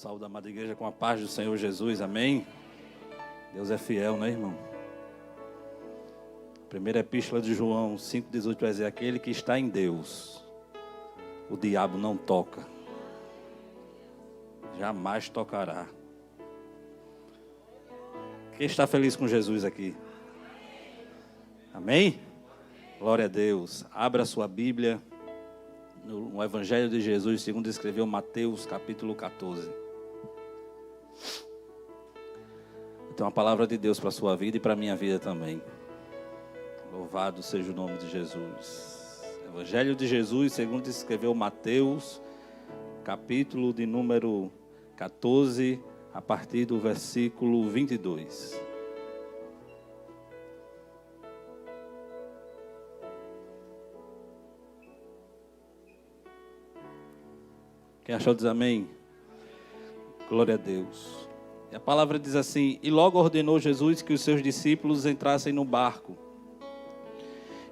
Saúde, amada igreja, com a paz do Senhor Jesus, amém? Deus é fiel, né, irmão? Primeira epístola de João 5,18 vai dizer: aquele que está em Deus, o diabo não toca, jamais tocará. Quem está feliz com Jesus aqui? Amém? Glória a Deus. Abra a sua Bíblia no Evangelho de Jesus, segundo escreveu Mateus, capítulo 14. Eu tenho uma palavra de Deus para a sua vida e para a minha vida também. Louvado seja o nome de Jesus. Evangelho de Jesus, segundo escreveu Mateus, capítulo de número 14, a partir do versículo 22. Quem achou diz amém? Glória a Deus. E a palavra diz assim: e logo ordenou Jesus que os seus discípulos entrassem no barco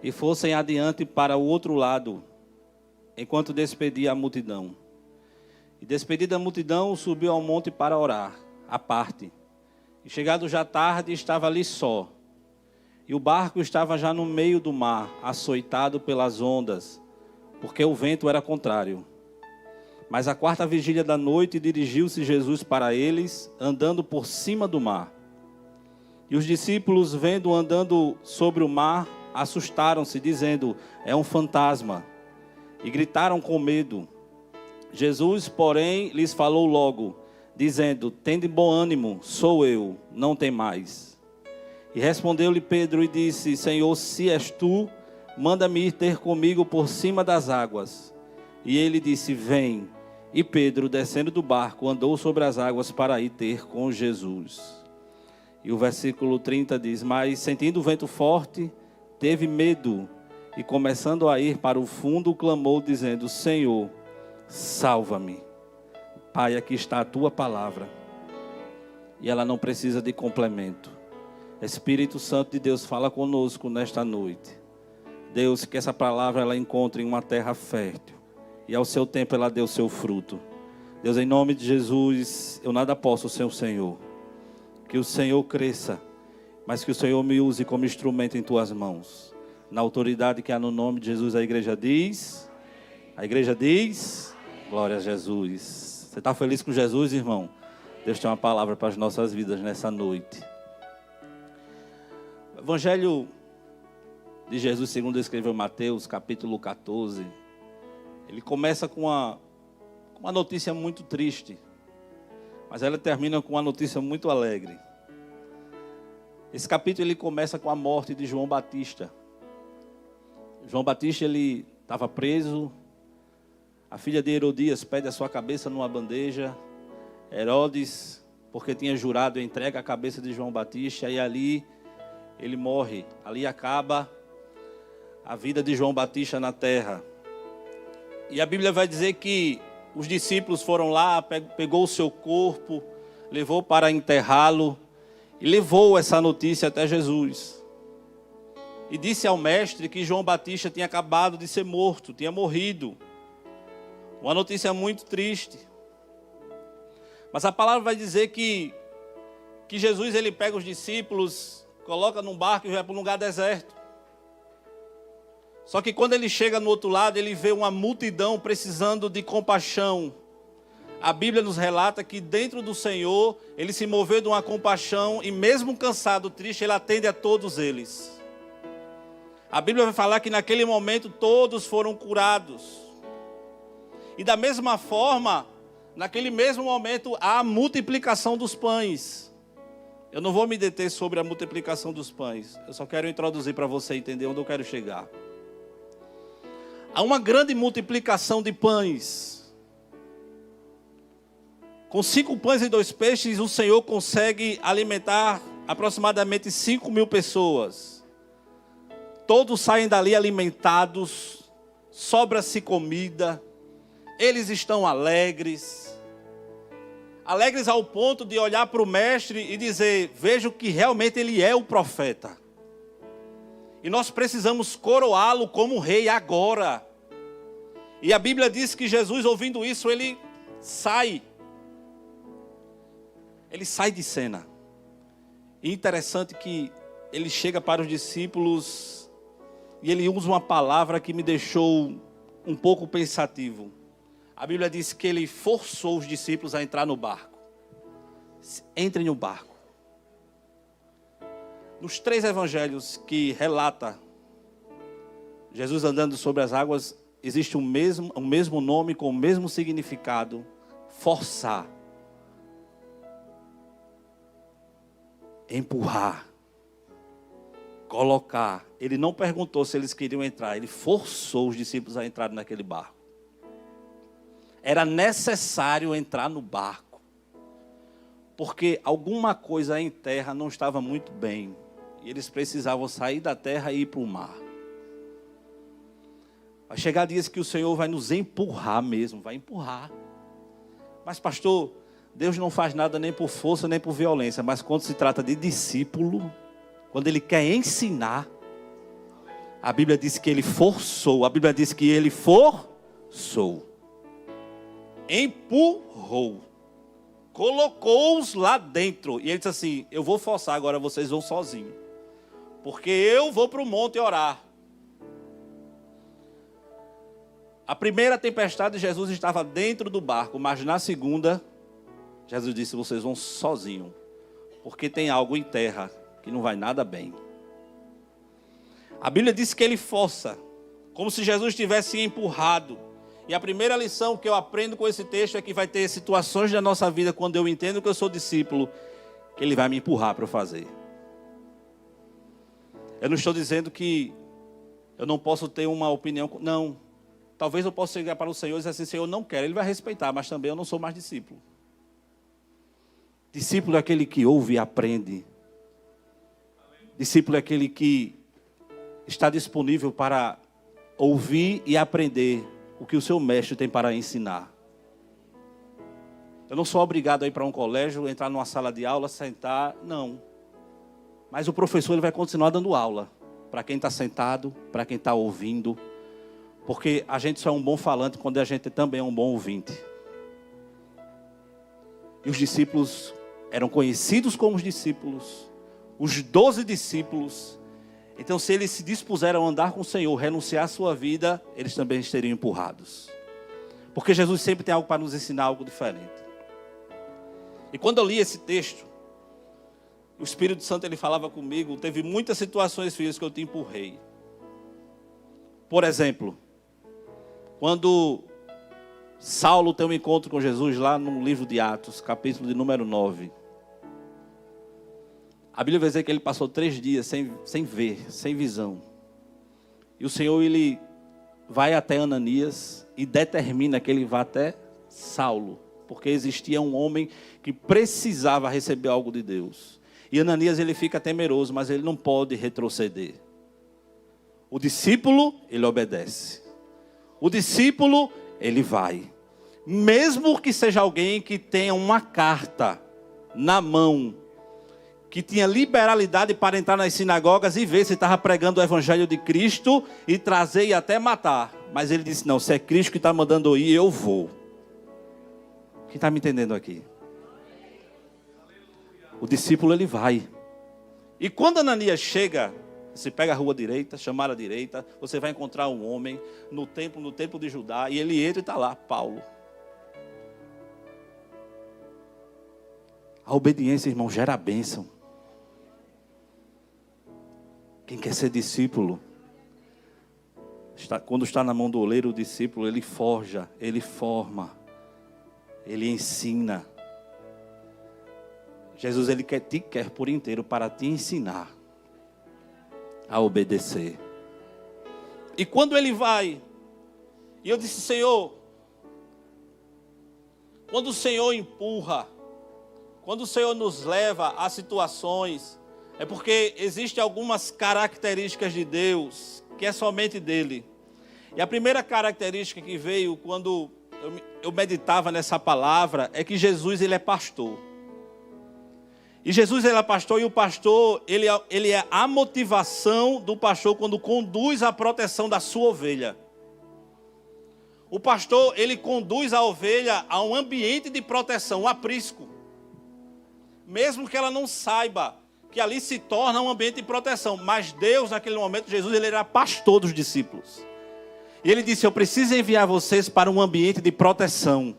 e fossem adiante para o outro lado, enquanto despedia a multidão. E despedida a multidão, subiu ao monte para orar, à parte. E chegado já tarde, estava ali só. E o barco estava já no meio do mar, açoitado pelas ondas, porque o vento era contrário. Mas à quarta vigília da noite, dirigiu-se Jesus para eles, andando por cima do mar. E os discípulos, vendo andando sobre o mar, assustaram-se, dizendo: é um fantasma. E gritaram com medo. Jesus, porém, lhes falou logo, dizendo: tende bom ânimo, sou eu, não temais. E respondeu-lhe Pedro e disse: Senhor, se és tu, manda-me ir ter comigo por cima das águas. E ele disse: vem. E Pedro, descendo do barco, andou sobre as águas para ir ter com Jesus. E o versículo 30 diz: mas sentindo o vento forte, teve medo, e começando a ir para o fundo, clamou, dizendo: Senhor, salva-me. Pai, aqui está a tua palavra, e ela não precisa de complemento. Espírito Santo de Deus, fala conosco nesta noite. Deus, que essa palavra ela encontre em uma terra fértil, e ao seu tempo ela dê o seu fruto. Deus, em nome de Jesus, eu nada posso sem o Senhor. Que o Senhor cresça, mas que o Senhor me use como instrumento em tuas mãos. Na autoridade que há no nome de Jesus, a igreja diz. A igreja diz: glória a Jesus. Você está feliz com Jesus, irmão? Deus tem uma palavra para as nossas vidas nessa noite. O Evangelho de Jesus, segundo escreveu Mateus, capítulo 14. Ele começa com uma notícia muito triste, mas ela termina com uma notícia muito alegre. Esse capítulo ele começa com a morte de João Batista. João Batista ele estava preso. A filha de Herodias pede a sua cabeça numa bandeja. Herodes, porque tinha jurado, entrega a cabeça de João Batista e ali ele morre. Ali acaba a vida de João Batista na terra. E a Bíblia vai dizer que os discípulos foram lá, pegou o seu corpo, levou para enterrá-lo e levou essa notícia até Jesus. E disse ao mestre que João Batista tinha acabado de ser morto, tinha morrido. Uma notícia muito triste. Mas a palavra vai dizer que Jesus ele pega os discípulos, coloca num barco e vai para um lugar deserto. Só que quando ele chega no outro lado, ele vê uma multidão precisando de compaixão. A Bíblia nos relata que dentro do Senhor, ele se moveu de uma compaixão e mesmo cansado, triste, ele atende a todos eles. A Bíblia vai falar que naquele momento todos foram curados. E da mesma forma, naquele mesmo momento, há a multiplicação dos pães. Eu não vou me deter sobre a multiplicação dos pães. Eu só quero introduzir para você entender onde eu quero chegar. Há uma grande multiplicação de pães. Com 5 pães e 2 peixes, o Senhor consegue alimentar aproximadamente 5.000 pessoas. Todos saem dali alimentados, sobra-se comida, eles estão alegres. Alegres ao ponto de olhar para o mestre e dizer: vejo que realmente ele é o profeta. E nós precisamos coroá-lo como rei agora. E a Bíblia diz que Jesus, ouvindo isso, ele sai. ele sai de cena. E interessante que ele chega para os discípulos e ele usa uma palavra que me deixou um pouco pensativo. A Bíblia diz que ele forçou os discípulos a entrar no barco. Entrem no barco. Nos 3 evangelhos que relata Jesus andando sobre as águas, existe o mesmo nome com o mesmo significado: forçar, empurrar, colocar. Ele não perguntou se eles queriam entrar, ele forçou os discípulos a entrar naquele barco. Era necessário entrar no barco, porque alguma coisa em terra não estava muito bem, e eles precisavam sair da terra e ir para o mar. Vai chegar dias que o Senhor vai nos empurrar mesmo, vai empurrar. Mas pastor, Deus não faz nada nem por força nem por violência, mas quando se trata de discípulo, quando Ele quer ensinar, a Bíblia diz que Ele forçou, a Bíblia diz que Ele forçou, empurrou, colocou-os lá dentro. E Ele disse assim: eu vou forçar, agora vocês vão sozinhos, porque eu vou para o monte orar. A primeira tempestade, Jesus estava dentro do barco, mas na segunda, Jesus disse: vocês vão sozinhos, porque tem algo em terra que não vai nada bem. A Bíblia diz que Ele força, como se Jesus tivesse empurrado. E a primeira lição que eu aprendo com esse texto é que vai ter situações da nossa vida, quando eu entendo que eu sou discípulo, que Ele vai me empurrar para eu fazer. Eu não estou dizendo que eu não posso ter uma opinião, não. Talvez eu possa chegar para o Senhor e dizer assim: Senhor, eu não quero. Ele vai respeitar, mas também eu não sou mais discípulo. Discípulo é aquele que ouve e aprende. Discípulo é aquele que está disponível para ouvir e aprender o que o seu mestre tem para ensinar. Eu não sou obrigado a ir para um colégio, entrar numa sala de aula, sentar, não. Mas o professor ele vai continuar dando aula para quem está sentado, para quem está ouvindo. Porque a gente só é um bom falante quando a gente também é um bom ouvinte. E os discípulos eram conhecidos como os discípulos, os 12 discípulos. Então, se eles se dispuseram a andar com o Senhor, renunciar à sua vida, eles também seriam empurrados. Porque Jesus sempre tem algo para nos ensinar, algo diferente. E quando eu li esse texto, o Espírito Santo ele falava comigo, teve muitas situações, filhos, que eu te empurrei. Por exemplo, quando Saulo tem um encontro com Jesus lá no livro de Atos, capítulo de número 9. A Bíblia vai dizer que ele passou 3 dias sem ver, sem visão. E o Senhor ele vai até Ananias e determina que ele vá até Saulo. Porque existia um homem que precisava receber algo de Deus. E Ananias ele fica temeroso, mas ele não pode retroceder. O discípulo, ele obedece. O discípulo, ele vai. Mesmo que seja alguém que tenha uma carta na mão, que tinha liberalidade para entrar nas sinagogas e ver se estava pregando o evangelho de Cristo e trazer e até matar. Mas ele disse: não, se é Cristo que está mandando eu ir, eu vou. Quem está me entendendo aqui? O discípulo, ele vai. E quando Ananias chega, você pega a rua direita, chamar a direita, você vai encontrar um homem no templo de Judá, e ele entra e está lá, Paulo. A obediência, irmão, gera bênção. Quem quer ser discípulo, quando está na mão do oleiro, o discípulo, ele forja, ele forma, ele ensina. Jesus, ele te quer por inteiro para te ensinar a obedecer. E quando ele vai, e eu disse: Senhor, quando o Senhor empurra, quando o Senhor nos leva a situações, é porque existem algumas características de Deus, que é somente dele. E a primeira característica que veio quando eu meditava nessa palavra, é que Jesus ele é pastor. E Jesus ele é pastor, e o pastor ele é a motivação do pastor quando conduz a proteção da sua ovelha. O pastor ele conduz a ovelha a um ambiente de proteção, um aprisco. mesmo que ela não saiba que ali se torna um ambiente de proteção. Mas Deus, naquele momento, Jesus, ele era pastor dos discípulos. E ele disse, eu preciso enviar vocês para um ambiente de proteção.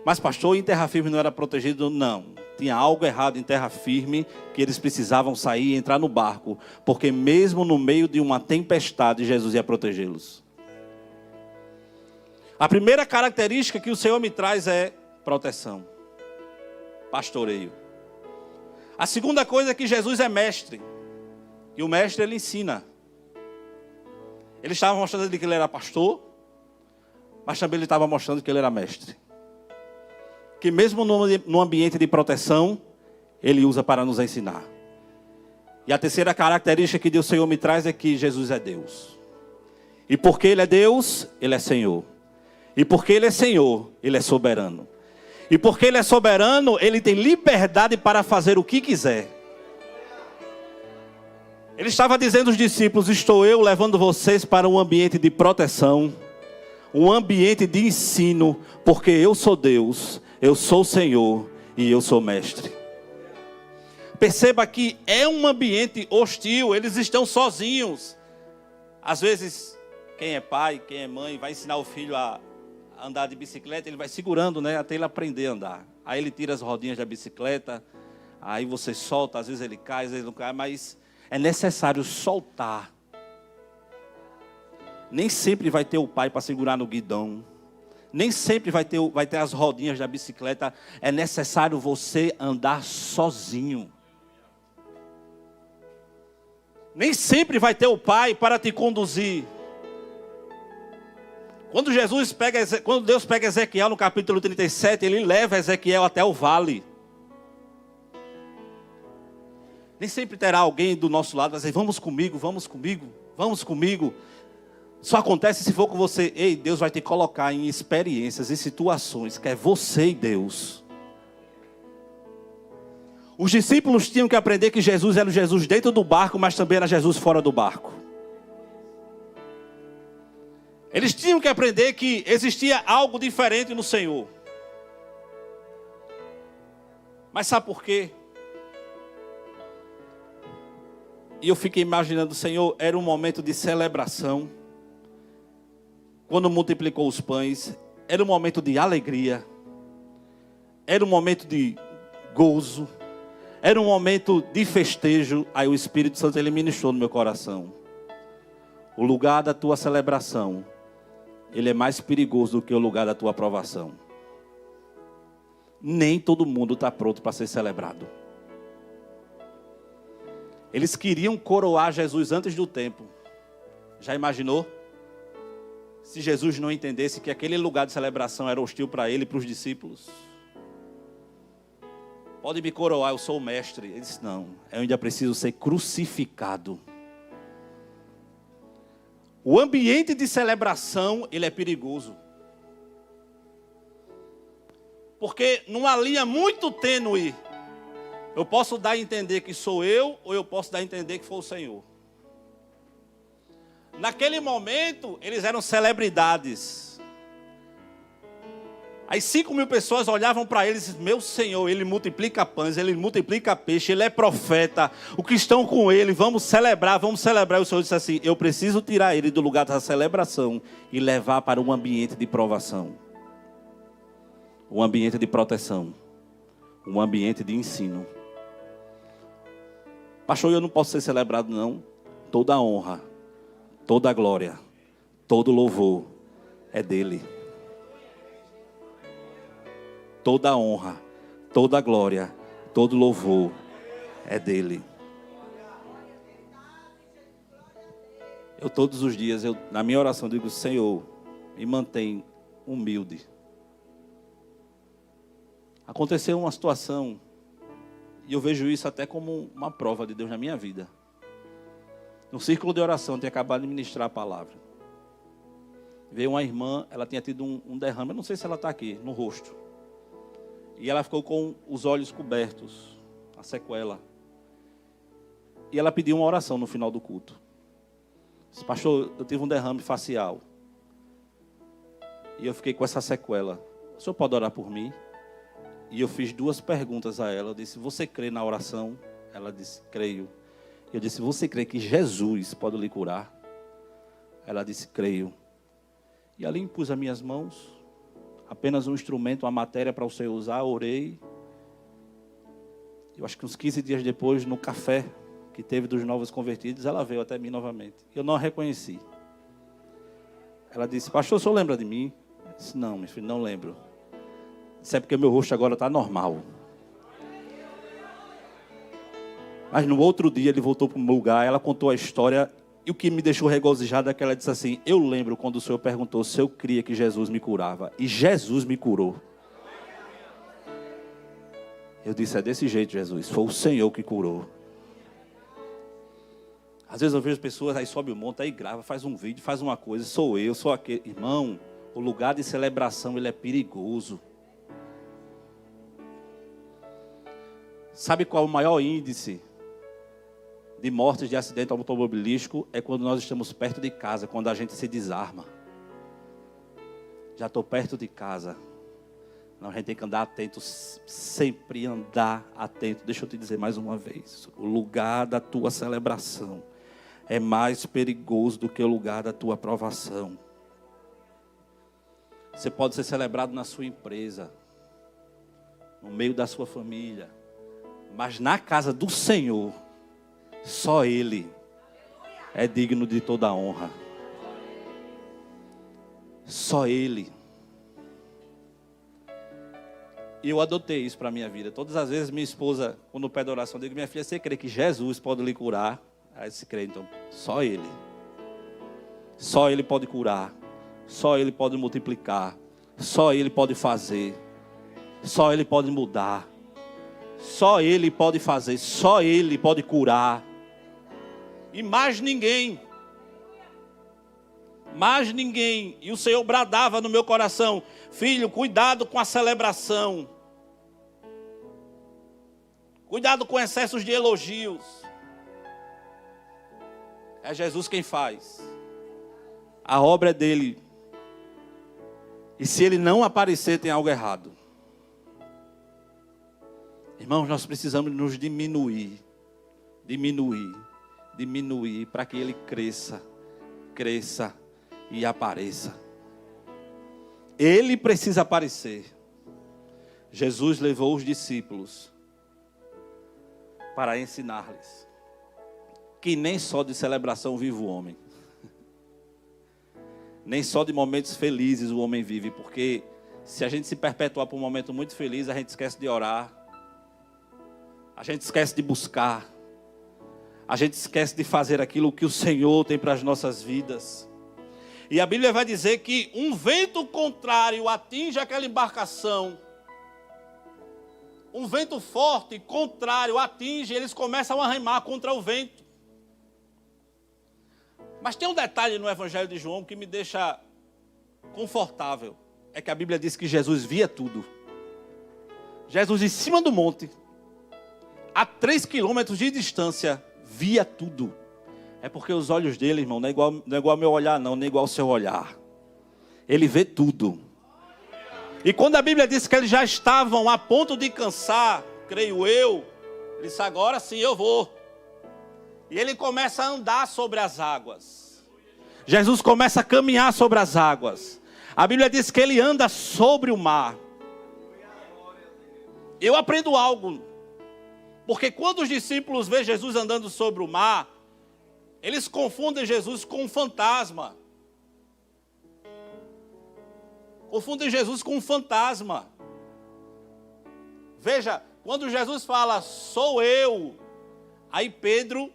Mas pastor, em terra firme não era protegido? Não. Tinha algo errado em terra firme, que eles precisavam sair e entrar no barco. Porque mesmo no meio de uma tempestade, Jesus ia protegê-los. A primeira característica que o Senhor me traz é proteção. Pastoreio. A segunda coisa é que Jesus é mestre. E o mestre, ele ensina. Ele estava mostrando que ele era pastor, mas também ele estava mostrando que ele era mestre. Que mesmo no ambiente de proteção, ele usa para nos ensinar. E a terceira característica que o Senhor me traz é que Jesus é Deus. E porque ele é Deus, ele é Senhor. E porque ele é Senhor, ele é soberano. E porque ele é soberano, ele tem liberdade para fazer o que quiser. Ele estava dizendo aos discípulos, estou eu levando vocês para um ambiente de proteção, um ambiente de ensino, porque eu sou Deus, eu sou o Senhor e eu sou mestre. Perceba que é um ambiente hostil, eles estão sozinhos. Às vezes, quem é pai, quem é mãe, vai ensinar o filho a andar de bicicleta, ele vai segurando, né, até ele aprender a andar. Aí ele tira as rodinhas da bicicleta, aí você solta, às vezes ele cai, às vezes não cai, mas é necessário soltar. Nem sempre vai ter o pai para segurar no guidão. Nem sempre vai ter as rodinhas da bicicleta. É necessário você andar sozinho. Nem sempre vai ter o pai para te conduzir. Quando Deus pega Ezequiel no capítulo 37, ele leva Ezequiel até o vale. Nem sempre terá alguém do nosso lado, vai dizer, vamos comigo, vamos comigo, vamos comigo. Só acontece se for com você. Ei, Deus vai te colocar em experiências, em situações, que é você e Deus. Os discípulos tinham que aprender que Jesus era o Jesus dentro do barco, mas também era Jesus fora do barco. Eles tinham que aprender que existia algo diferente no Senhor. Mas sabe por quê? E eu fiquei imaginando, Senhor, era um momento de celebração. Quando multiplicou os pães, era um momento de alegria. Era um momento de gozo. Era um momento de festejo. Aí o Espírito Santo, ele ministrou no meu coração. O lugar da tua celebração, ele é mais perigoso do que o lugar da tua aprovação. Nem todo mundo está pronto para ser celebrado. Eles queriam coroar Jesus antes do tempo. Já imaginou? Se Jesus não entendesse que aquele lugar de celebração era hostil para ele e para os discípulos. Pode me coroar, eu sou o mestre. Ele disse, não, eu ainda preciso ser crucificado. O ambiente de celebração, ele é perigoso. Porque numa linha muito tênue, eu posso dar a entender que sou eu, ou eu posso dar a entender que foi o Senhor. Naquele momento, eles eram celebridades. As 5.000 pessoas olhavam para eles e diziam, meu Senhor, ele multiplica pães, ele multiplica peixe, ele é profeta. O que estão com ele, vamos celebrar. E o Senhor disse assim, eu preciso tirar ele do lugar da celebração e levar para um ambiente de provação. Um ambiente de proteção. Um ambiente de ensino. Pastor, eu não posso ser celebrado, não. Toda a honra, toda a glória, todo louvor é dele. Toda a honra, toda a glória, todo louvor é dele. Eu todos os dias, na minha oração, digo, Senhor, me mantém humilde. Aconteceu uma situação, e eu vejo isso até como uma prova de Deus na minha vida. No círculo de oração, eu tinha acabado de ministrar a palavra. Veio uma irmã, ela tinha tido um derrame, eu não sei se ela está aqui, no rosto. E ela ficou com os olhos cobertos, a sequela. E ela pediu uma oração no final do culto. Disse, pastor, eu tive um derrame facial. E eu fiquei com essa sequela. O senhor pode orar por mim? E eu fiz 2 perguntas a ela. Eu disse, você crê na oração? Ela disse, creio. Eu disse, você crê que Jesus pode lhe curar? Ela disse, creio. E ali impus as minhas mãos, apenas um instrumento, uma matéria para o Senhor usar, orei. Eu acho que uns 15 dias depois, no café que teve dos novos convertidos, ela veio até mim novamente. Eu não a reconheci. Ela disse, pastor, o senhor lembra de mim? Eu disse, não, meu filho, não lembro. Isso é porque meu rosto agora está normal. Mas no outro dia ele voltou para o meu lugar, ela contou a história. E o que me deixou regozijado é que ela disse assim, eu lembro quando o Senhor perguntou se eu cria que Jesus me curava. E Jesus me curou. Eu disse, é desse jeito, Jesus. Foi o Senhor que curou. Às vezes eu vejo pessoas, aí sobe o monte, aí grava, faz um vídeo, faz uma coisa. Sou eu, sou aquele. Irmão, o lugar de celebração, ele é perigoso. Sabe qual é o maior índice de mortes de acidente automobilístico? É quando nós estamos perto de casa, quando a gente se desarma. Já estou perto de casa. Não, a gente tem que andar atento, sempre andar atento. Deixa eu te dizer mais uma vez. O lugar da tua celebração é mais perigoso do que o lugar da tua aprovação. Você pode ser celebrado na sua empresa, no meio da sua família, mas na casa do Senhor, só Ele é digno de toda a honra. Só Ele. E eu adotei isso para a minha vida. Todas as vezes minha esposa, quando pede oração, eu digo, minha filha, você crê que Jesus pode lhe curar? Aí se crê, então, só Ele. Só Ele pode curar. Só Ele pode multiplicar. Só Ele pode fazer. Só Ele pode mudar. Só Ele pode fazer. Só Ele pode curar. E mais ninguém. Mais ninguém. E o Senhor bradava no meu coração, filho, cuidado com a celebração. Cuidado com excessos de elogios. É Jesus quem faz. A obra é dele. E se ele não aparecer, tem algo errado. Irmãos, nós precisamos nos diminuir. Diminuir para que ele cresça e apareça. Ele precisa aparecer. Jesus levou os discípulos para ensinar-lhes que nem só de celebração vive o homem. Nem só de momentos felizes o homem vive, porque se a gente se perpetuar por um momento muito feliz, a gente esquece de orar, a gente esquece de buscar, a gente esquece de fazer aquilo que o Senhor tem para as nossas vidas. E a Bíblia vai dizer que um vento contrário atinge aquela embarcação. Um vento forte, contrário, atinge, eles começam a remar contra o vento. Mas tem um detalhe no Evangelho de João que me deixa confortável. É que a Bíblia diz que Jesus via tudo. Jesus em cima do monte, a 3 quilômetros de distância, via tudo. É porque os olhos dele, irmão, não é igual ao meu olhar, não é igual ao seu olhar. Ele vê tudo. E quando a Bíblia diz que eles já estavam a ponto de cansar, creio eu, ele disse, agora sim eu vou. E ele começa a andar sobre as águas. Jesus começa a caminhar sobre as águas. A Bíblia diz que ele anda sobre o mar. Eu aprendo algo. Porque quando os discípulos veem Jesus andando sobre o mar, eles confundem Jesus com um fantasma. Confundem Jesus com um fantasma. Veja, quando Jesus fala, sou eu, aí Pedro,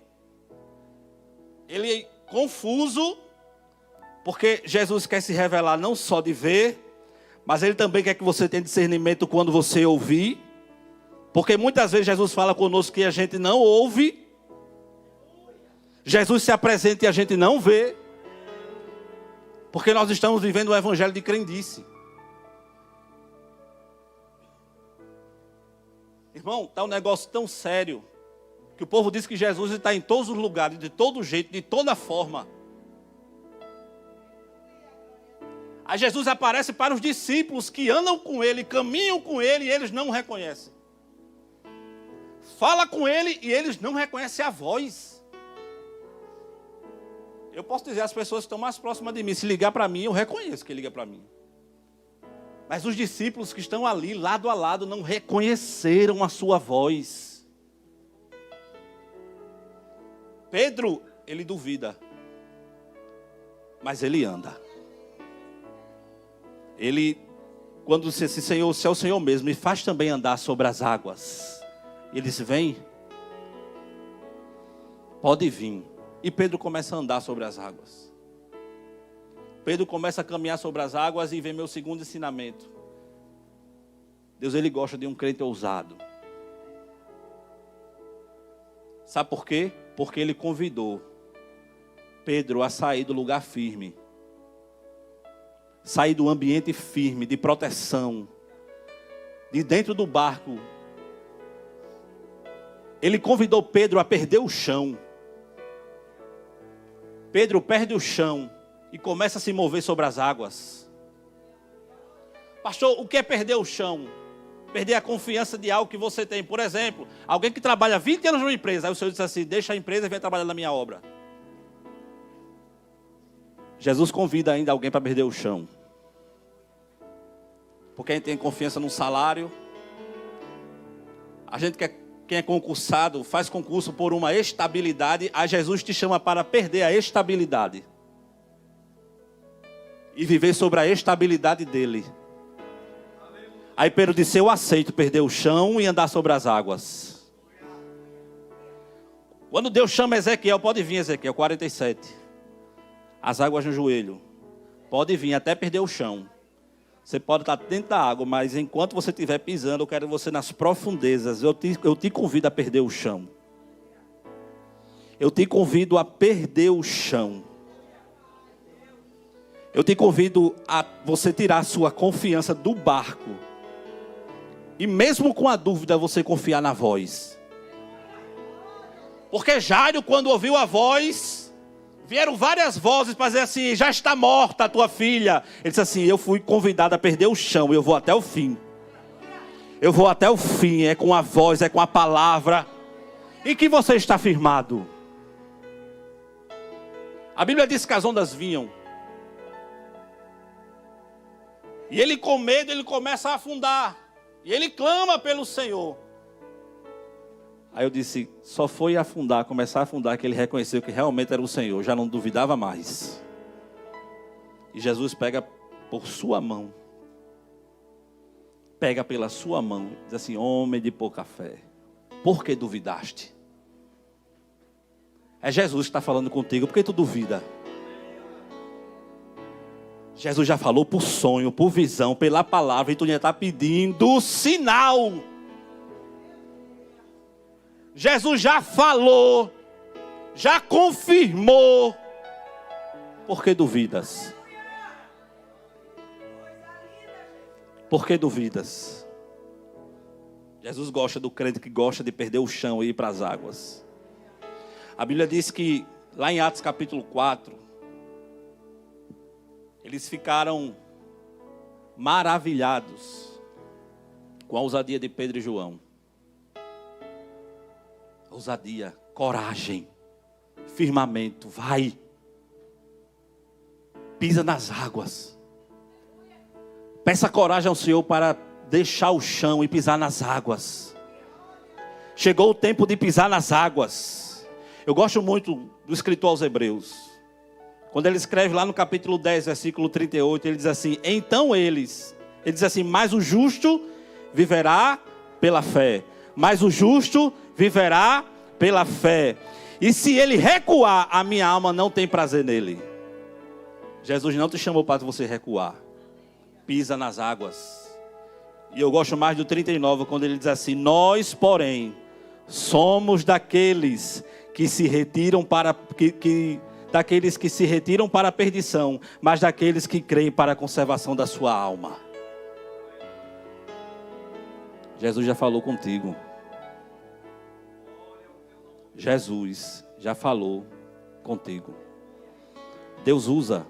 ele é confuso, porque Jesus quer se revelar não só de ver, mas ele também quer que você tenha discernimento quando você ouvir, porque muitas vezes Jesus fala conosco que a gente não ouve, Jesus se apresenta e a gente não vê, porque nós estamos vivendo um evangelho de crendice. Irmão, está um negócio tão sério, que o povo diz que Jesus está em todos os lugares, de todo jeito, de toda forma. Aí Jesus aparece para os discípulos que andam com ele, caminham com ele e eles não o reconhecem. Fala com ele e eles não reconhecem a voz. Eu posso dizer, as pessoas que estão mais próximas de mim, se ligar para mim, eu reconheço que liga para mim. Mas os discípulos que estão ali, lado a lado, não reconheceram a sua voz. Pedro, ele duvida. Mas ele anda. Ele, quando disse assim, Senhor, se é o Senhor mesmo, me faz também andar sobre as águas. Ele disse, vem. Pode vir. E Pedro começa a andar sobre as águas. Pedro começa a caminhar sobre as águas e vem meu segundo ensinamento. Deus, ele gosta de um crente ousado. Sabe por quê? Porque ele convidou Pedro a sair do lugar firme. Sair do ambiente firme, de proteção. De dentro do barco. Ele convidou Pedro a perder o chão. Pedro perde o chão e começa a se mover sobre as águas. Pastor, o que é perder o chão? Perder a confiança de algo que você tem. Por exemplo, alguém que trabalha 20 anos numa empresa, aí o Senhor diz assim, deixa a empresa e vem trabalhar na minha obra. Jesus convida ainda alguém para perder o chão. Porque a gente tem confiança no salário. A gente quem é concursado, faz concurso por uma estabilidade. Aí Jesus te chama para perder a estabilidade. E viver sobre a estabilidade dele. Aí Pedro disse, eu aceito perder o chão e andar sobre as águas. Quando Deus chama Ezequiel, pode vir Ezequiel, 47. As águas no joelho. Pode vir até perder o chão. Você pode estar dentro da água, mas enquanto você estiver pisando, eu quero você nas profundezas. Eu te convido a perder o chão. Eu te convido a perder o chão. Eu te convido a você tirar a sua confiança do barco. E mesmo com a dúvida, você confiar na voz. Porque Jairo, quando ouviu a voz, vieram várias vozes para dizer assim, já está morta a tua filha. Ele disse assim, eu fui convidado a perder o chão, eu vou até o fim. Eu vou até o fim, é com a voz, é com a palavra. Em que você está firmado? A Bíblia diz que as ondas vinham. E ele com medo, ele começa a afundar. E ele clama pelo Senhor. Aí eu disse, só foi afundar, começar a afundar, que ele reconheceu que realmente era o Senhor. Já não duvidava mais. E Jesus pega por sua mão. Pega pela sua mão. Diz assim, homem de pouca fé. Por que duvidaste? É Jesus que está falando contigo. Por que tu duvida? Jesus já falou por sonho, por visão, pela palavra. E tu já está pedindo sinal. Jesus já falou. Já confirmou. Por que duvidas? Por que duvidas? Jesus gosta do crente que gosta de perder o chão e ir para as águas. A Bíblia diz que lá em Atos capítulo 4... eles ficaram maravilhados com a ousadia de Pedro e João. Ousadia, coragem, firmamento, vai. Pisa nas águas. Peça coragem ao Senhor para deixar o chão e pisar nas águas. Chegou o tempo de pisar nas águas. Eu gosto muito do escritor aos Hebreus. Quando ele escreve lá no capítulo 10, versículo 38, ele diz assim, então ele diz assim, mas o justo viverá pela fé. Mas o justo viverá pela fé. E se ele recuar, a minha alma não tem prazer nele. Jesus não te chamou para você recuar. Pisa nas águas. E eu gosto mais do 39, quando ele diz assim, nós, porém, somos daqueles que se retiram para... daqueles que se retiram para a perdição, mas daqueles que creem para a conservação da sua alma. Jesus já falou contigo. Jesus já falou contigo. Deus usa.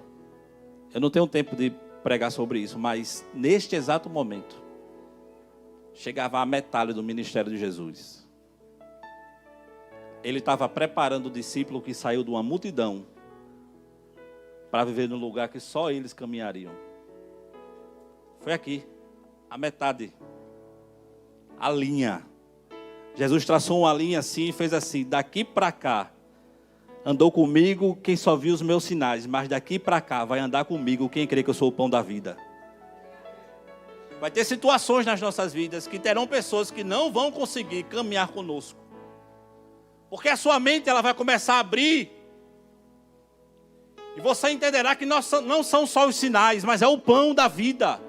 Eu não tenho tempo pregar sobre isso, mas neste exato momento, chegava a metade do ministério de Jesus. Ele estava preparando o discípulo que saiu de uma multidão para viver num lugar que só eles caminhariam. Foi aqui, a metade, a linha. Jesus traçou uma linha assim e fez assim: daqui para cá, andou comigo quem só viu os meus sinais, mas daqui para cá vai andar comigo quem crê que eu sou o pão da vida. Vai ter situações nas nossas vidas que terão pessoas que não vão conseguir caminhar conosco. Porque a sua mente ela vai começar a abrir. E você entenderá que não são só os sinais, mas é o pão da vida.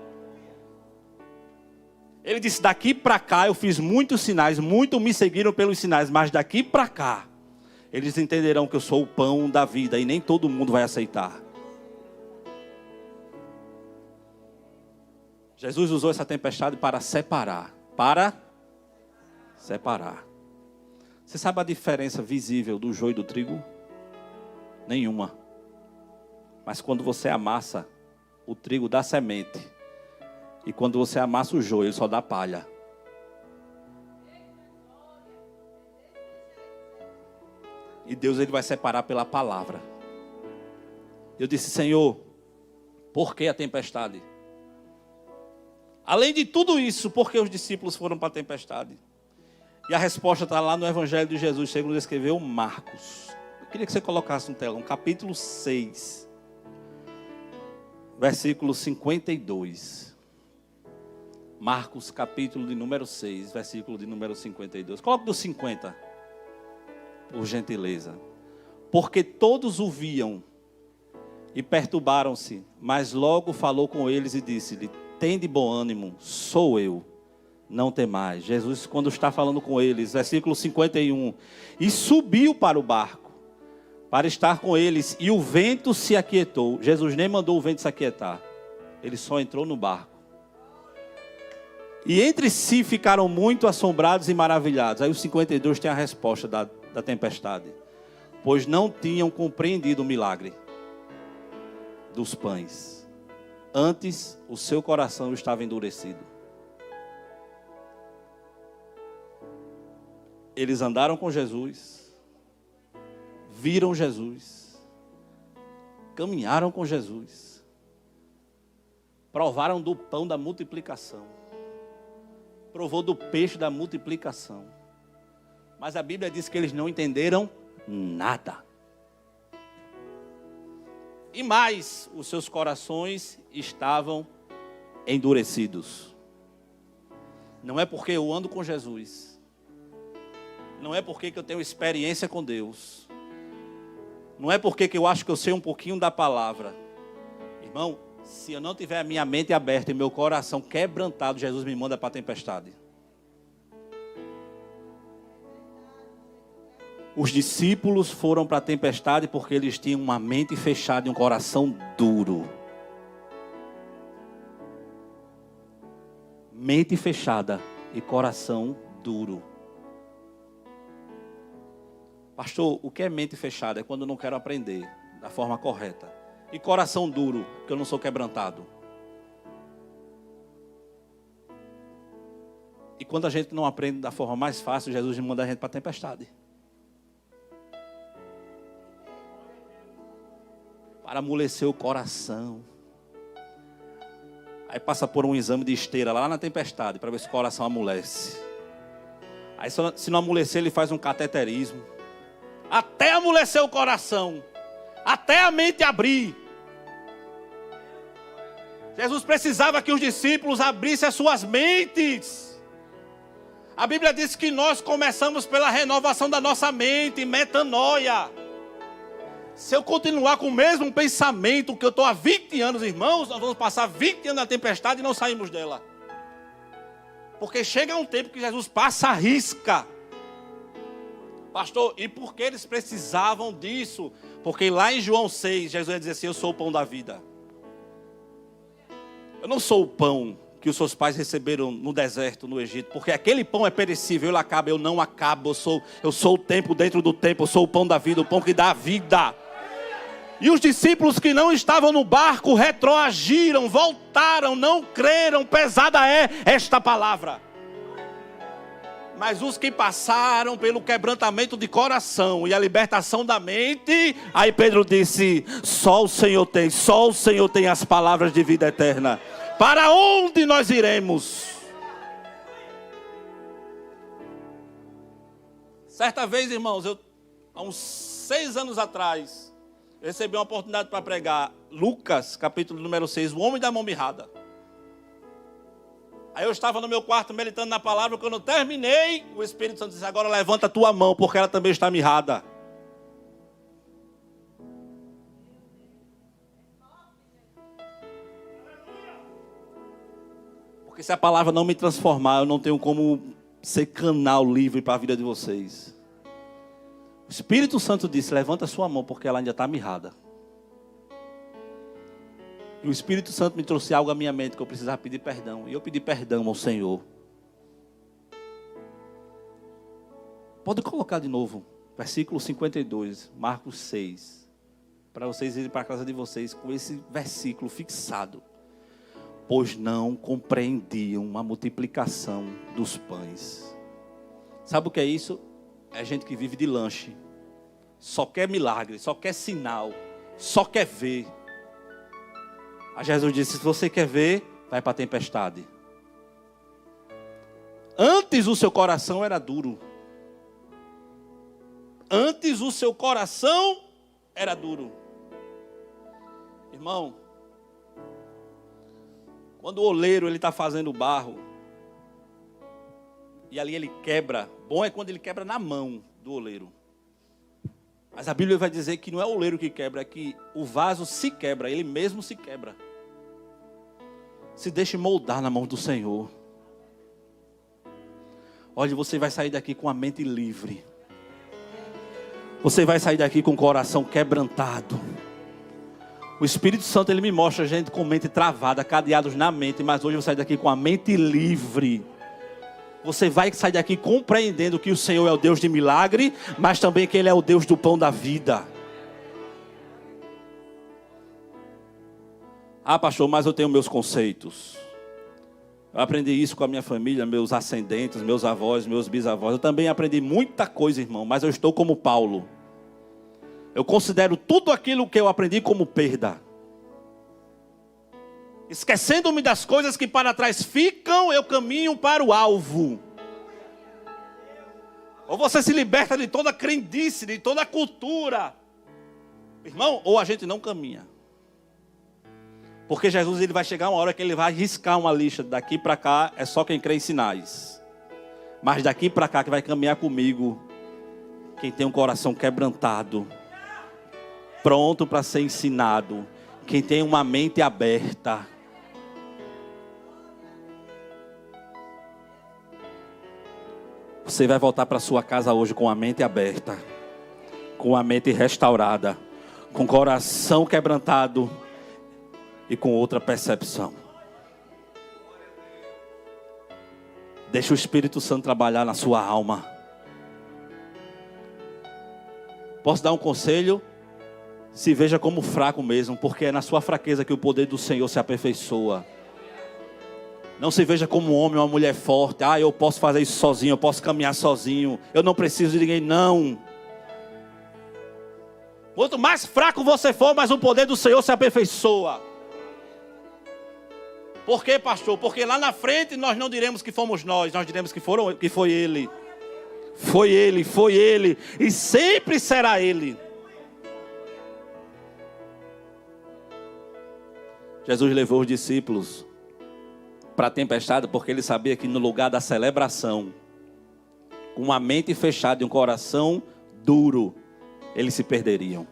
Ele disse: daqui para cá eu fiz muitos sinais, muito me seguiram pelos sinais, mas daqui para cá eles entenderão que eu sou o pão da vida e nem todo mundo vai aceitar. Jesus usou essa tempestade para separar. Você sabe a diferença visível do joio e do trigo? Nenhuma. Mas quando você amassa, o trigo dá semente. E quando você amassa o joio, ele só dá palha. E Deus ele vai separar pela palavra. Eu disse: Senhor, por que a tempestade? Além de tudo isso, por que os discípulos foram para a tempestade? E a resposta está lá no Evangelho de Jesus, segundo escreveu Marcos. Eu queria que você colocasse no telão, capítulo 6, versículo 52. Marcos, capítulo de número 6, versículo de número 52. Coloque do 50, por gentileza. Porque todos o viam e perturbaram-se, mas logo falou com eles e disse-lhe: tende bom ânimo, sou eu, não temais. Jesus, quando está falando com eles, versículo 51, e subiu para o barco, para estar com eles, e o vento se aquietou. Jesus nem mandou o vento se aquietar, ele só entrou no barco. E entre si ficaram muito assombrados e maravilhados. Aí os 52 tem a resposta da tempestade. Pois não tinham compreendido o milagre dos pães. Antes, o seu coração estava endurecido. Eles andaram com Jesus, viram Jesus, caminharam com Jesus, provaram do pão da multiplicação, provou do peixe da multiplicação. Mas a Bíblia diz que eles não entenderam nada. E mais, os seus corações estavam endurecidos. Não é porque eu ando com Jesus, não é porque eu tenho experiência com Deus, não é porque eu acho que eu sei um pouquinho da palavra. Irmão, se eu não tiver a minha mente aberta e meu coração quebrantado, Jesus me manda para a tempestade. Os discípulos foram para a tempestade porque eles tinham uma mente fechada e um coração duro. Mente fechada e coração duro. Pastor, o que é mente fechada? É quando eu não quero aprender da forma correta. E coração duro, porque eu não sou quebrantado. E quando a gente não aprende da forma mais fácil, Jesus manda a gente para a tempestade. Para amolecer o coração. Aí passa por um exame de esteira lá na tempestade, para ver se o coração amolece. Aí se não amolecer, ele faz um cateterismo. Até amolecer o coração. Até a mente abrir. Jesus precisava que os discípulos abrissem as suas mentes. A Bíblia diz que nós começamos pela renovação da nossa mente, metanoia. Se eu continuar com o mesmo pensamento que eu estou há 20 anos, irmãos, nós vamos passar 20 anos na tempestade e não saímos dela. Porque chega um tempo que Jesus passa a risca. Pastor, e por que eles precisavam disso? Porque lá em João 6, Jesus ia dizer assim: eu sou o pão da vida. Eu não sou o pão que os seus pais receberam no deserto, no Egito. Porque aquele pão é perecível, ele acaba, eu não acabo. Eu sou o tempo dentro do tempo, eu sou o pão da vida, o pão que dá a vida. E os discípulos que não estavam no barco retroagiram, voltaram, não creram. Pesada é esta palavra. Mas os que passaram pelo quebrantamento de coração e a libertação da mente, aí Pedro disse: só o Senhor tem as palavras de vida eterna. Para onde nós iremos? Certa vez, irmãos, há uns 6 anos atrás, recebi uma oportunidade para pregar Lucas, capítulo número 6, o homem da mão mirrada. Aí eu estava no meu quarto meditando na palavra. Quando eu terminei, o Espírito Santo disse: agora levanta a tua mão, porque ela também está mirrada. Porque se a palavra não me transformar, eu não tenho como ser canal livre para a vida de vocês. O Espírito Santo disse: levanta a sua mão, porque ela ainda está mirrada. E o Espírito Santo me trouxe algo à minha mente que eu precisava pedir perdão. E eu pedi perdão ao Senhor. Pode colocar de novo, versículo 52, Marcos 6. Para vocês irem para a casa de vocês com esse versículo fixado. Pois não compreendiam a multiplicação dos pães. Sabe o que é isso? É gente que vive de lanche. Só quer milagre, só quer sinal, só quer ver. Aí Jesus disse: se você quer ver, vai para a tempestade. Antes o seu coração era duro. Antes o seu coração era duro. Irmão, quando o oleiro está fazendo barro, e ali ele quebra, bom é quando ele quebra na mão do oleiro. Mas a Bíblia vai dizer que não é o oleiro que quebra, é que o vaso se quebra, ele mesmo se quebra. Se deixe moldar na mão do Senhor. Olha, você vai sair daqui com a mente livre. Você vai sair daqui com o coração quebrantado. O Espírito Santo, ele me mostra a gente com mente travada, cadeados na mente, mas hoje eu vou sair daqui com a mente livre. Você vai sair daqui compreendendo que o Senhor é o Deus de milagre, mas também que Ele é o Deus do pão da vida. Ah, pastor, mas eu tenho meus conceitos. Eu aprendi isso com a minha família, meus ascendentes, meus avós, meus bisavós. Eu também aprendi muita coisa, irmão, mas eu estou como Paulo. Eu considero tudo aquilo que eu aprendi como perda. Esquecendo-me das coisas que para trás ficam, eu caminho para o alvo. Ou você se liberta de toda crendice, de toda cultura, irmão, ou a gente não caminha. Porque Jesus, ele vai chegar uma hora que ele vai riscar uma lista. Daqui para cá é só quem crê em sinais. Mas daqui para cá que vai caminhar comigo, quem tem um coração quebrantado, pronto para ser ensinado, quem tem uma mente aberta. Você vai voltar para sua casa hoje com a mente aberta, com a mente restaurada, com o coração quebrantado e com outra percepção. Deixa o Espírito Santo trabalhar na sua alma. Posso dar um conselho? Se veja como fraco mesmo, porque é na sua fraqueza que o poder do Senhor se aperfeiçoa. Não se veja como um homem ou uma mulher forte. Ah, eu posso fazer isso sozinho, eu posso caminhar sozinho. Eu não preciso de ninguém, não. Quanto mais fraco você for, mais o poder do Senhor se aperfeiçoa. Por quê, pastor? Porque lá na frente nós não diremos que fomos nós diremos que foi Ele. Foi Ele, foi Ele. E sempre será Ele. Jesus levou os discípulos para a tempestade, porque Ele sabia que no lugar da celebração, com uma mente fechada e um coração duro, eles se perderiam.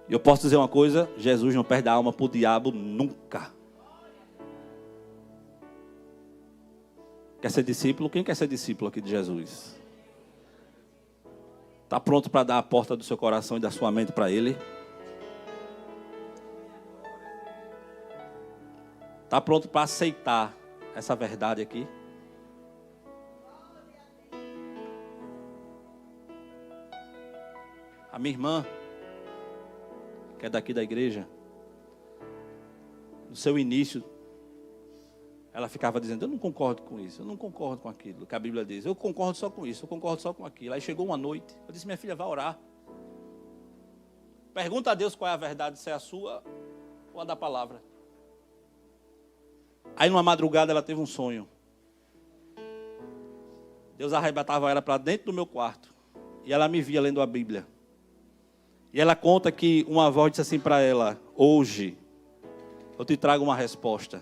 Eu posso dizer uma coisa: Jesus não perde a alma para o diabo nunca. Quer ser discípulo? Quem quer ser discípulo aqui de Jesus? Está pronto para dar a porta do seu coração e da sua mente para Ele? Está pronto para aceitar essa verdade aqui? A minha irmã, que é daqui da igreja, no seu início, ela ficava dizendo, eu não concordo com isso, eu não concordo com aquilo que a Bíblia diz, eu concordo só com isso, eu concordo só com aquilo. Aí chegou uma noite, eu disse, minha filha, vá orar. Pergunta a Deus qual é a verdade, se é a sua ou a da palavra. Aí numa madrugada ela teve um sonho. Deus arrebatava ela para dentro do meu quarto. E ela me via lendo a Bíblia. E ela conta que uma voz disse assim para ela, hoje eu te trago uma resposta.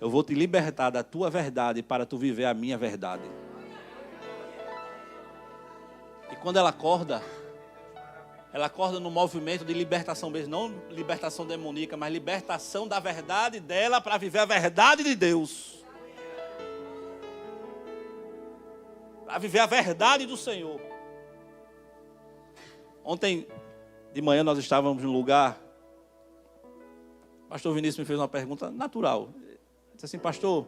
Eu vou te libertar da tua verdade para tu viver a minha verdade. E quando ela acorda no movimento de libertação mesmo, não libertação demoníaca, mas libertação da verdade dela para viver a verdade de Deus. Para viver a verdade do Senhor. Ontem de manhã nós estávamos num lugar, o pastor Vinícius me fez uma pergunta natural. Ele disse assim, pastor,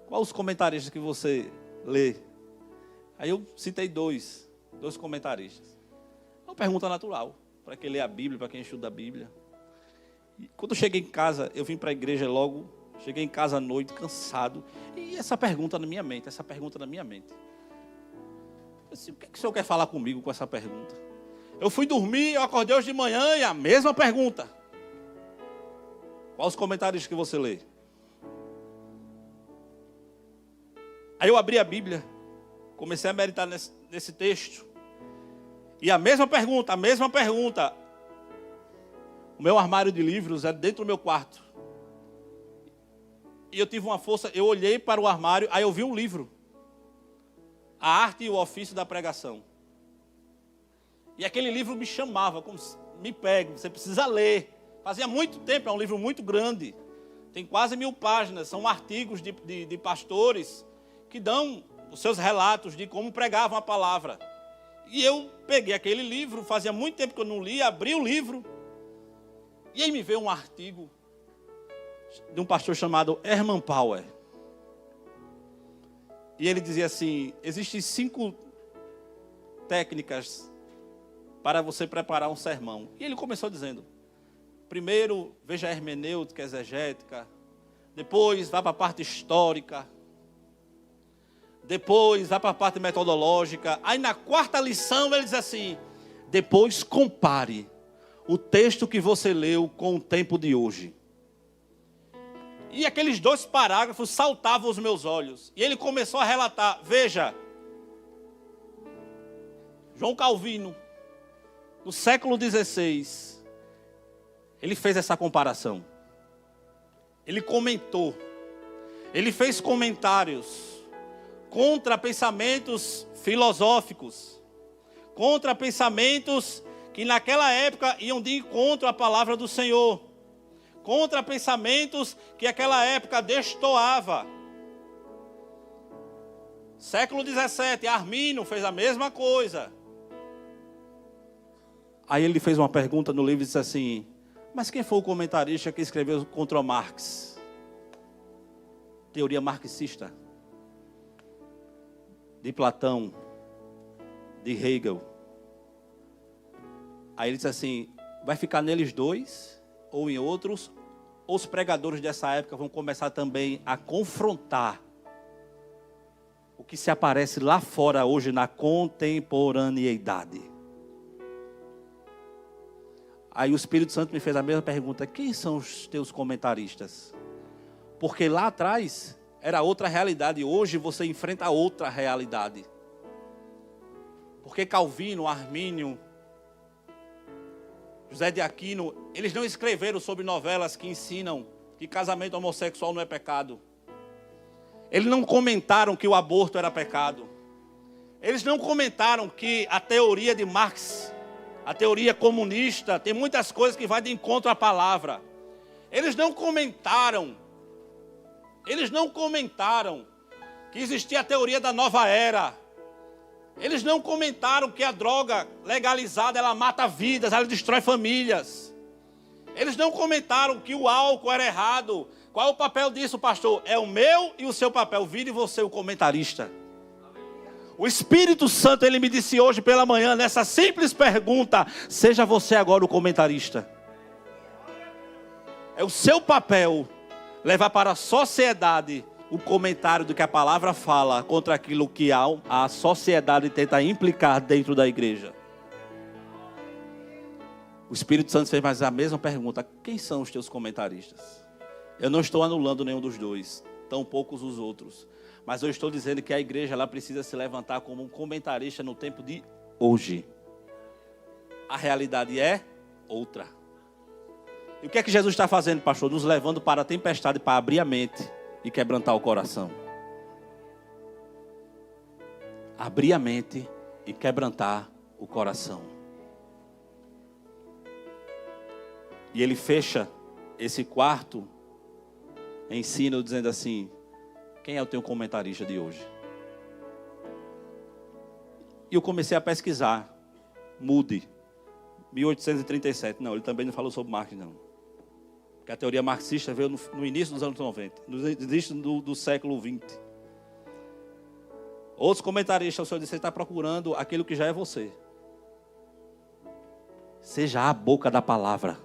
quais os comentaristas que você lê? Aí eu citei dois comentaristas. É uma pergunta natural, para quem lê a Bíblia, para quem estuda a Bíblia. E quando eu cheguei em casa, eu vim para a igreja logo, cheguei em casa à noite, cansado, e essa pergunta na minha mente. Eu disse, o que o senhor quer falar comigo com essa pergunta? Eu fui dormir, eu acordei hoje de manhã e a mesma pergunta. Quais os comentários que você lê? Aí eu abri a Bíblia, comecei a meditar nesse texto. E a mesma pergunta. O meu armário de livros é dentro do meu quarto. E eu tive uma força, eu olhei para o armário, aí eu vi um livro. A Arte e o Ofício da Pregação. E aquele livro me chamava, como me pega, você precisa ler. Fazia muito tempo, é um livro muito grande. Tem quase 1000 páginas, são artigos de pastores que dão os seus relatos de como pregavam a palavra. E eu peguei aquele livro, fazia muito tempo que eu não li, abri o livro. E aí me veio um artigo de um pastor chamado Herman Power. E ele dizia assim, existem 5 técnicas para você preparar um sermão. E ele começou dizendo, primeiro, veja a hermenêutica, exegética. Depois, vá para a parte histórica. Depois, vá para a parte metodológica. Aí, na 4ª lição, ele diz assim, depois compare o texto que você leu com o tempo de hoje. E aqueles 2 parágrafos saltavam aos meus olhos. E ele começou a relatar, veja, João Calvino, no século XVI, ele fez essa comparação. Ele comentou. Ele fez comentários contra pensamentos filosóficos. Contra pensamentos que naquela época iam de encontro à palavra do Senhor. Contra pensamentos que naquela época destoava. Século XVII, Armínio fez a mesma coisa. Aí ele fez uma pergunta no livro e disse assim, mas quem foi o comentarista que escreveu contra Marx? Teoria marxista. De Platão, de Hegel. Aí ele disse assim, vai ficar neles 2 ou em outros, ou os pregadores dessa época vão começar também a confrontar o que se aparece lá fora hoje na contemporaneidade. Aí o Espírito Santo me fez a mesma pergunta, quem são os teus comentaristas? Porque lá atrás era outra realidade, hoje você enfrenta outra realidade. Porque Calvino, Armínio, José de Aquino, eles não escreveram sobre novelas que ensinam que casamento homossexual não é pecado. Eles não comentaram que o aborto era pecado. Eles não comentaram que a teoria de Marx, a teoria comunista, tem muitas coisas que vai de encontro à palavra. Eles não comentaram que existia a teoria da nova era. Eles não comentaram que a droga legalizada, ela mata vidas, ela destrói famílias. Eles não comentaram que o álcool era errado. Qual é o papel disso, pastor? É o meu e o seu papel. Vire você o comentarista. O Espírito Santo, ele me disse hoje pela manhã, nessa simples pergunta: seja você agora o comentarista. É o seu papel levar para a sociedade o comentário do que a palavra fala contra aquilo que a sociedade tenta implicar dentro da igreja. O Espírito Santo fez mais a mesma pergunta: quem são os teus comentaristas? Eu não estou anulando nenhum dos dois, tão poucos os outros. Mas eu estou dizendo que a igreja ela precisa se levantar como um comentarista no tempo de hoje. A realidade é outra. E o que é que Jesus está fazendo, pastor? Nos levando para a tempestade, para abrir a mente e quebrantar o coração. Abrir a mente e quebrantar o coração. E ele fecha esse quarto ensino dizendo assim: quem é o teu comentarista de hoje? E eu comecei a pesquisar. Moody, 1837. Não, ele também não falou sobre Marx, não. Porque a teoria marxista veio no início dos anos 90. No início do século 20. Outros comentaristas, o senhor disse: você está procurando aquilo que já é você. Seja a boca da palavra.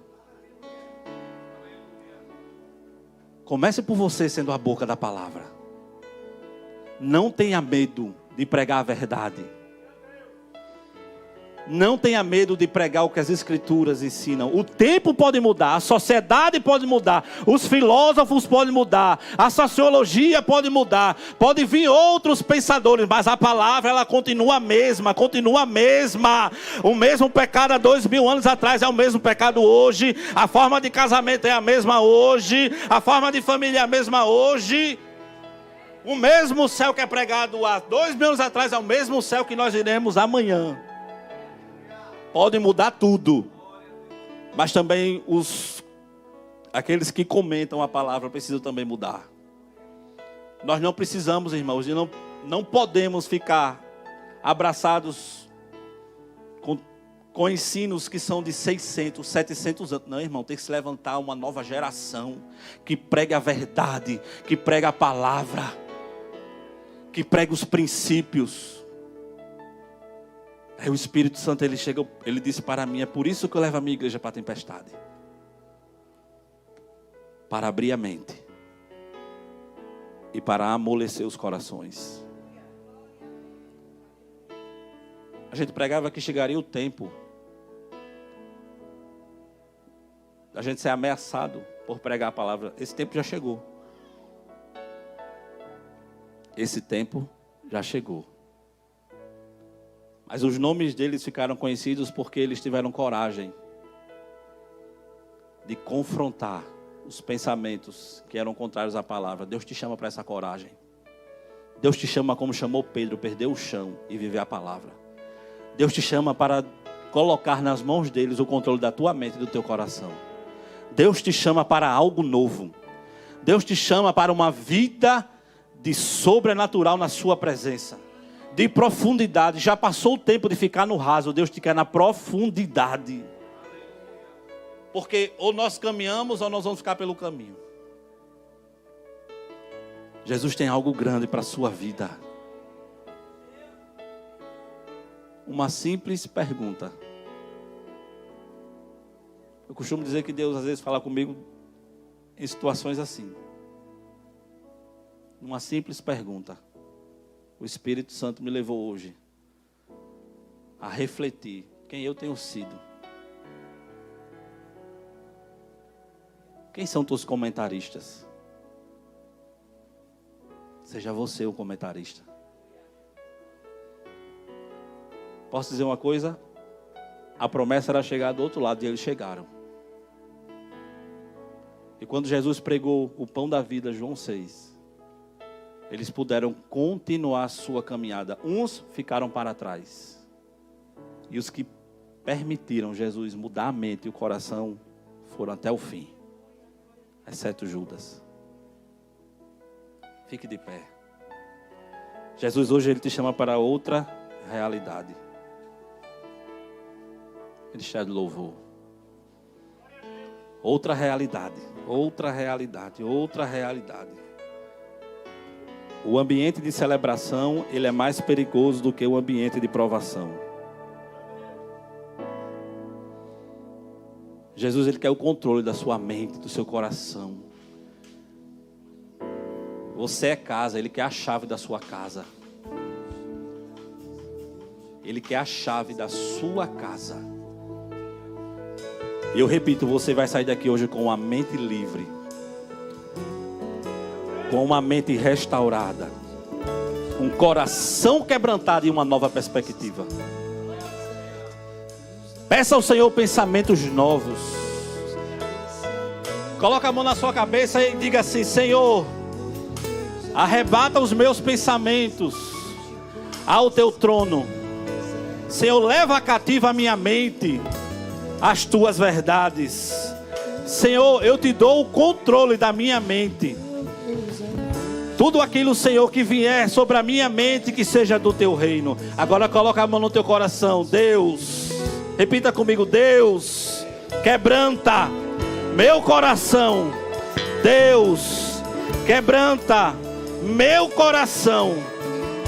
Comece por você sendo a boca da palavra. Não tenha medo de pregar a verdade. Não tenha medo de pregar o que as Escrituras ensinam. O tempo pode mudar, a sociedade pode mudar, os filósofos podem mudar, a sociologia pode mudar, pode vir outros pensadores, mas a palavra ela continua a mesma, continua a mesma. O mesmo pecado há 2000 anos atrás é o mesmo pecado hoje. A forma de casamento é a mesma hoje, a forma de família é a mesma hoje. O mesmo céu que é pregado há 2000 anos atrás é o mesmo céu que nós iremos amanhã. Pode mudar tudo, mas também aqueles que comentam a palavra precisam também mudar. Nós não precisamos, irmãos, e não podemos ficar abraçados com ensinos que são de 600, 700 anos. Não, irmão, tem que se levantar uma nova geração que pregue a verdade, que pregue a palavra, que pregue os princípios. Aí o Espírito Santo, ele disse para mim: é por isso que eu levo a minha igreja para a tempestade. Para abrir a mente. E para amolecer os corações. A gente pregava que chegaria o tempo da gente ser ameaçado por pregar a palavra. Esse tempo já chegou. Esse tempo já chegou. Mas os nomes deles ficaram conhecidos porque eles tiveram coragem de confrontar os pensamentos que eram contrários à palavra. Deus te chama para essa coragem. Deus te chama como chamou Pedro, perder o chão e viver a palavra. Deus te chama para colocar nas mãos deles o controle da tua mente e do teu coração. Deus te chama para algo novo. Deus te chama para uma vida de sobrenatural na sua presença. De profundidade. Já passou o tempo de ficar no raso. Deus te quer na profundidade. Porque ou nós caminhamos ou nós vamos ficar pelo caminho. Jesus tem algo grande para a sua vida. Uma simples pergunta. Eu costumo dizer que Deus às vezes fala comigo em situações assim. Uma simples pergunta. O Espírito Santo me levou hoje a refletir quem eu tenho sido. Quem são teus comentaristas? Seja você o comentarista. Posso dizer uma coisa? A promessa era chegar do outro lado e eles chegaram. E quando Jesus pregou o pão da vida, João 6, eles puderam continuar a sua caminhada. Uns ficaram para trás. E os que permitiram Jesus mudar a mente e o coração foram até o fim. Exceto Judas. Fique de pé. Jesus hoje ele te chama para outra realidade. Ministério do Louvor. Outra realidade. Outra realidade. Outra realidade. o ambiente de celebração, ele é mais perigoso do que o ambiente de provação. Jesus, ele quer o controle da sua mente, do seu coração. Você é casa, ele quer a chave da sua casa. Ele quer a chave da sua casa. Eu repito, você vai sair daqui hoje com uma mente livre, com uma mente restaurada, um coração quebrantado e uma nova perspectiva. Peça ao Senhor pensamentos novos. Coloca a mão na sua cabeça e diga assim: Senhor, arrebata os meus pensamentos ao teu trono. Senhor, leva cativa a minha mente as tuas verdades. Senhor, eu te dou o controle da minha mente. Tudo aquilo, Senhor, que vier sobre a minha mente, que seja do teu reino. Agora coloca a mão no teu coração. Deus, repita comigo: Deus, quebranta meu coração. Deus, quebranta meu coração.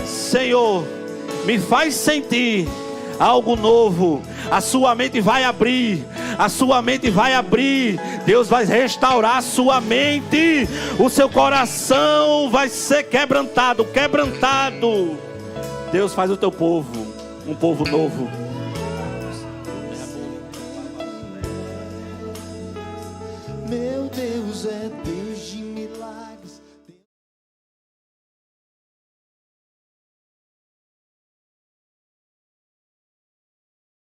Senhor, me faz sentir algo novo. A sua mente vai abrir. A sua mente vai abrir. Deus vai restaurar a sua mente. O seu coração vai ser quebrantado. Deus faz o teu povo um povo novo.